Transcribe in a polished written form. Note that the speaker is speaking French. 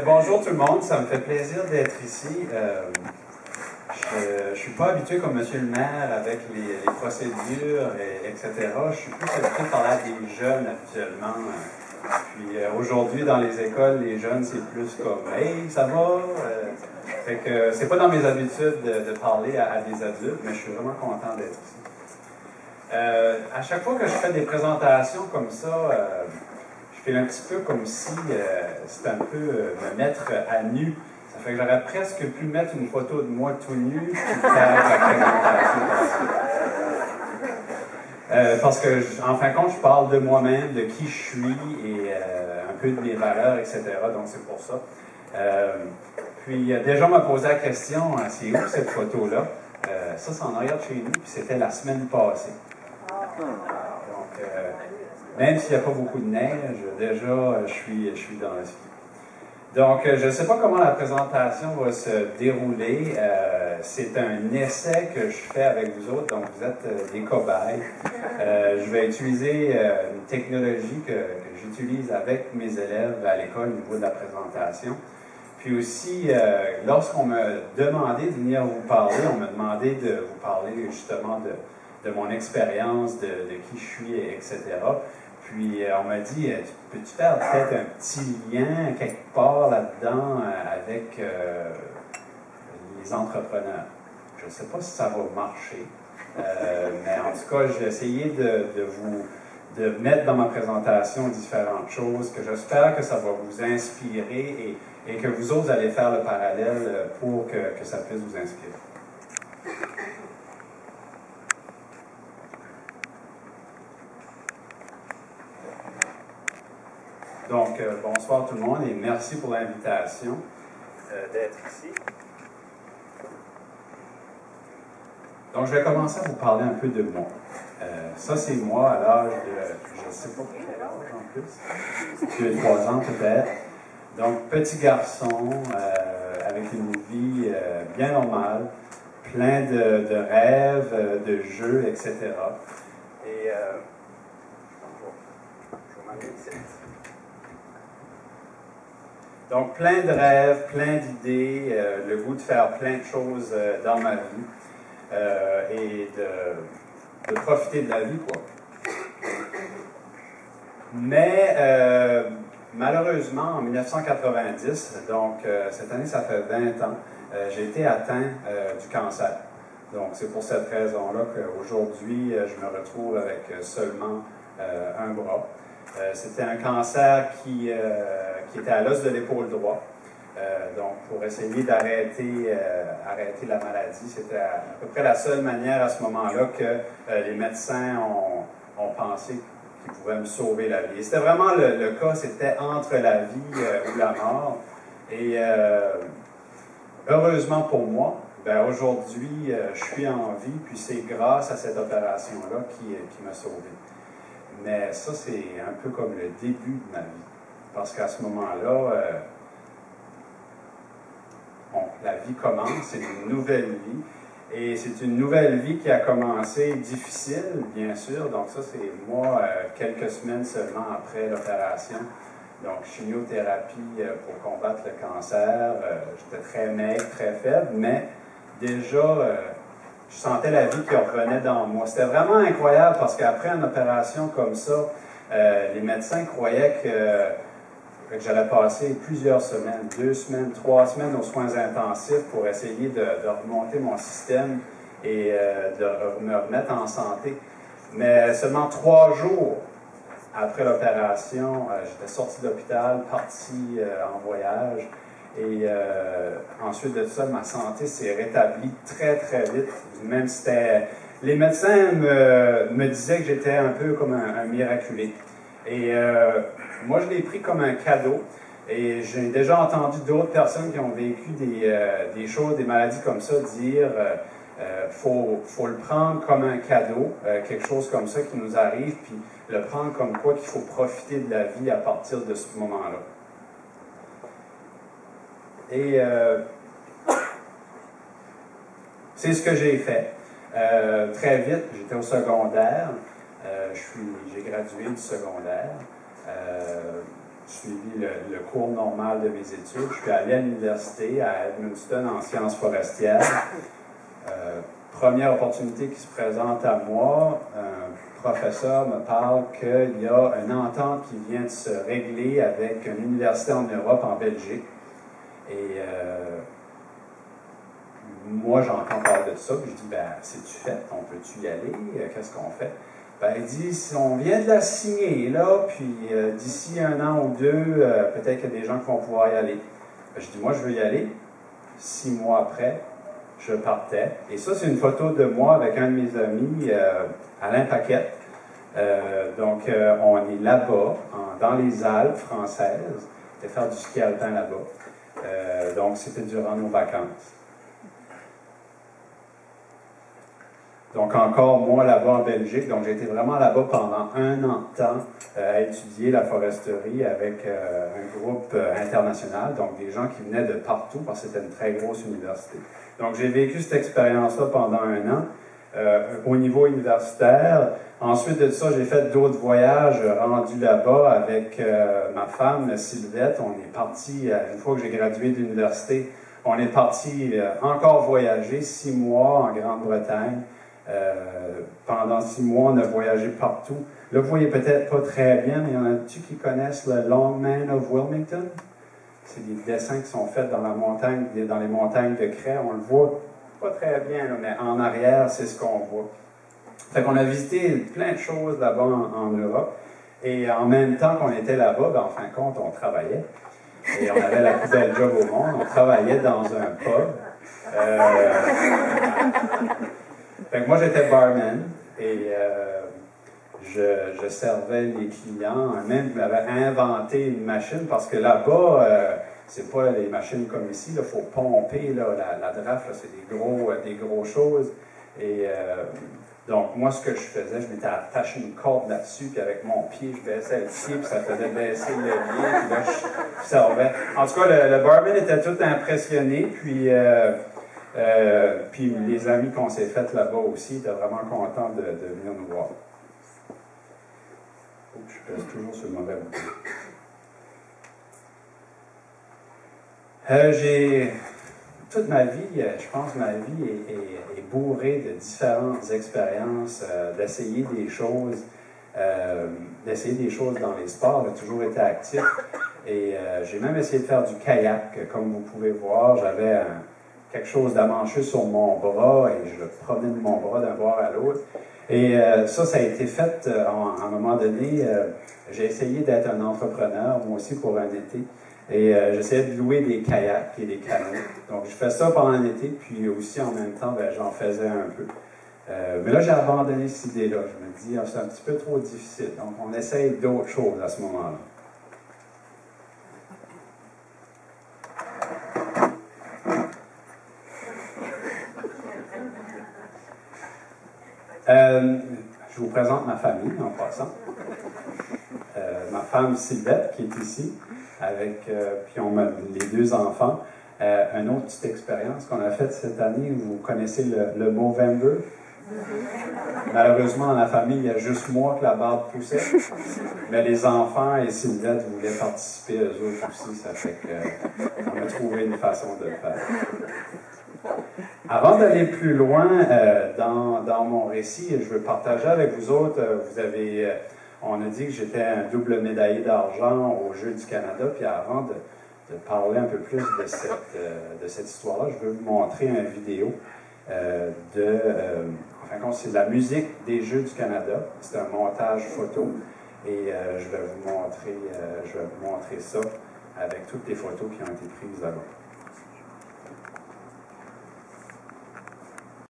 Bonjour tout le monde, ça me fait plaisir d'être ici. Je ne suis pas habitué comme Monsieur le maire avec les procédures, etc. Je suis plus habitué de parler à des jeunes habituellement. Puis aujourd'hui, dans les écoles, les jeunes, c'est plus comme « Hey, ça va? Fait que c'est pas dans mes habitudes de parler à des adultes, mais je suis vraiment content d'être ici. À chaque fois que je fais des présentations comme ça, je fais un petit peu comme si c'était un peu me mettre à nu. Ça fait que j'aurais presque pu mettre une photo de moi tout nu puis faire la présentation. Parce que, en fin de compte, je parle de moi-même, de qui je suis et un peu de mes valeurs, etc. Donc, c'est pour ça. Puis, déjà, on m'a posé la question, c'est où cette photo-là? Ça, c'est en arrière de chez nous, puis c'était la semaine passée. Donc, même s'il n'y a pas beaucoup de neige, déjà, je suis dans le ski. Donc, je ne sais pas comment la présentation va se dérouler. C'est un essai que je fais avec vous autres, donc vous êtes des cobayes. Je vais utiliser une technologie que j'utilise avec mes élèves à l'école au niveau de la présentation. Puis aussi, lorsqu'on m'a demandé de venir vous parler, on m'a demandé de vous parler justement de mon expérience, de qui je suis, etc. Puis on m'a dit, peux-tu faire peut-être un petit lien quelque part là-dedans avec les entrepreneurs? Je ne sais pas si ça va marcher, mais en tout cas, j'ai essayé de mettre dans ma présentation différentes choses que j'espère que ça va vous inspirer et que vous autres allez faire le parallèle pour que ça puisse vous inspirer. Donc, bonsoir tout le monde et merci pour l'invitation d'être ici. Donc, je vais commencer à vous parler un peu de moi. Ça, c'est moi à l'âge de, je ne sais pas quel âge en plus, 2-3 ans peut-être. Donc, petit garçon avec une vie bien normale, plein de rêves, de jeux, etc. Et je vais m'amener ici. Donc, plein de rêves, plein d'idées, le goût de faire plein de choses dans ma vie et de profiter de la vie, quoi. Mais, malheureusement, en 1990, donc cette année, ça fait 20 ans, j'ai été atteint du cancer. Donc, c'est pour cette raison-là qu'aujourd'hui, je me retrouve avec seulement un bras. C'était un cancer qui était à l'os de l'épaule droit. Donc, pour essayer d'arrêter la maladie, c'était à peu près la seule manière à ce moment-là que les médecins ont pensé qu'ils pouvaient me sauver la vie. Et c'était vraiment le cas, c'était entre la vie ou la mort. Et heureusement pour moi, ben aujourd'hui, je suis en vie, puis c'est grâce à cette opération-là qui m'a sauvé. Mais ça, c'est un peu comme le début de ma vie. Parce qu'à ce moment-là, la vie commence, c'est une nouvelle vie. Et c'est une nouvelle vie qui a commencé difficile, bien sûr. Donc ça, c'est moi, quelques semaines seulement après l'opération. Donc, chimiothérapie pour combattre le cancer. J'étais très maigre, très faible, mais déjà, je sentais la vie qui revenait dans moi. C'était vraiment incroyable parce qu'après une opération comme ça, les médecins croyaient que j'allais passer plusieurs semaines, 2 semaines, 3 semaines aux soins intensifs pour essayer de remonter mon système et de me remettre en santé. Mais seulement 3 jours après l'opération, j'étais sorti de l'hôpital, parti en voyage. Et ensuite de ça, ma santé s'est rétablie très, très vite. Même si les médecins me disaient que j'étais un peu comme un miraculé. Et moi, je l'ai pris comme un cadeau. Et j'ai déjà entendu d'autres personnes qui ont vécu des choses, des maladies comme ça, dire faut le prendre comme un cadeau, quelque chose comme ça qui nous arrive, puis le prendre comme quoi qu'il faut profiter de la vie à partir de ce moment-là. Et c'est ce que j'ai fait. Très vite, j'étais au secondaire. J'ai gradué du secondaire. suivi le cours normal de mes études. Je suis allé à l'université à Edmundston en sciences forestières. Première opportunité qui se présente à moi, un professeur me parle qu'il y a une entente qui vient de se régler avec une université en Europe, en Belgique. Et moi, j'entends parler de ça, puis je dis, ben, c'est-tu fait? On peut-tu y aller? Qu'est-ce qu'on fait? Ben, il dit, si on vient de la signer, là, puis d'ici 1 an ou 2, peut-être qu'il y a des gens qui vont pouvoir y aller. Ben, je dis, moi, je veux y aller. 6 mois après, je partais. Et ça, c'est une photo de moi avec un de mes amis, Alain Paquette. Donc, on est là-bas, dans les Alpes françaises, et faire du ski alpin là-bas. Donc, c'était durant nos vacances. Donc, encore moi là-bas en Belgique. Donc, j'ai été vraiment là-bas pendant 1 an de temps à étudier la foresterie avec un groupe international, donc des gens qui venaient de partout parce que c'était une très grosse université. Donc, j'ai vécu cette expérience-là pendant 1 an au niveau universitaire. Ensuite de ça, j'ai fait d'autres voyages rendus là-bas avec ma femme, Sylvette. On est parti, une fois que j'ai gradué de l'université, on est parti encore voyager 6 mois en Grande-Bretagne. Pendant 6 mois, on a voyagé partout. Là, vous voyez peut-être pas très bien, mais il y en a-tu qui connaissent le Longman of Wilmington? C'est des dessins qui sont faits dans la montagne, dans les montagnes de craie. On le voit pas très bien, là, mais en arrière, c'est ce qu'on voit. Fait qu'on a visité plein de choses là-bas en Europe. Et en même temps qu'on était là-bas, ben, en fin de compte, on travaillait. Et on avait la plus belle job au monde. On travaillait dans un pub. Fait que moi, j'étais barman et je servais les clients. Même, je m'avais inventé une machine parce que là-bas, c'est pas les machines comme ici. Il faut pomper là, la draft. C'est des gros choses. Et donc, moi, ce que je faisais, je m'étais attaché une corde là-dessus, puis avec mon pied, je baissais le pied, puis ça faisait baisser le lien, puis là, je servais. En tout cas, le barman était tout impressionné, puis les amis qu'on s'est fait là-bas aussi étaient vraiment contents de venir nous voir. Je pèse toujours sur le mauvais bouton. Toute ma vie, je pense que ma vie est bourrée de différentes expériences, d'essayer des choses dans les sports. J'ai toujours été actif et j'ai même essayé de faire du kayak. Comme vous pouvez voir, j'avais quelque chose d'amancheux sur mon bras et je le promenais de mon bras d'un bord à l'autre. Et ça a été fait à un moment donné. J'ai essayé d'être un entrepreneur, moi aussi, pour un été. Et j'essayais de louer des kayaks et des canots. Donc, je fais ça pendant l'été, puis aussi, en même temps, j'en faisais un peu. Mais là, j'ai abandonné cette idée-là. Je me dis, c'est un petit peu trop difficile. Donc, on essaye d'autres choses à ce moment-là. Je vous présente ma famille, en passant. Ma femme Sylvette, qui est ici, puis on a les 2 enfants. Une autre petite expérience qu'on a faite cette année, vous connaissez le Movember? Malheureusement, dans la famille, il y a juste moi que la barbe poussait. Mais les enfants et Sylvette voulaient participer, eux autres aussi. Ça fait qu'on a trouvé une façon de le faire. Avant d'aller plus loin dans mon récit, je veux partager avec vous autres, on a dit que j'étais un double médaillé d'argent aux Jeux du Canada, puis avant de parler un peu plus de cette histoire-là, je veux vous montrer une vidéo en fin de compte, c'est de la musique des Jeux du Canada, c'est un montage photo, et je vais vous montrer ça avec toutes les photos qui ont été prises là-bas.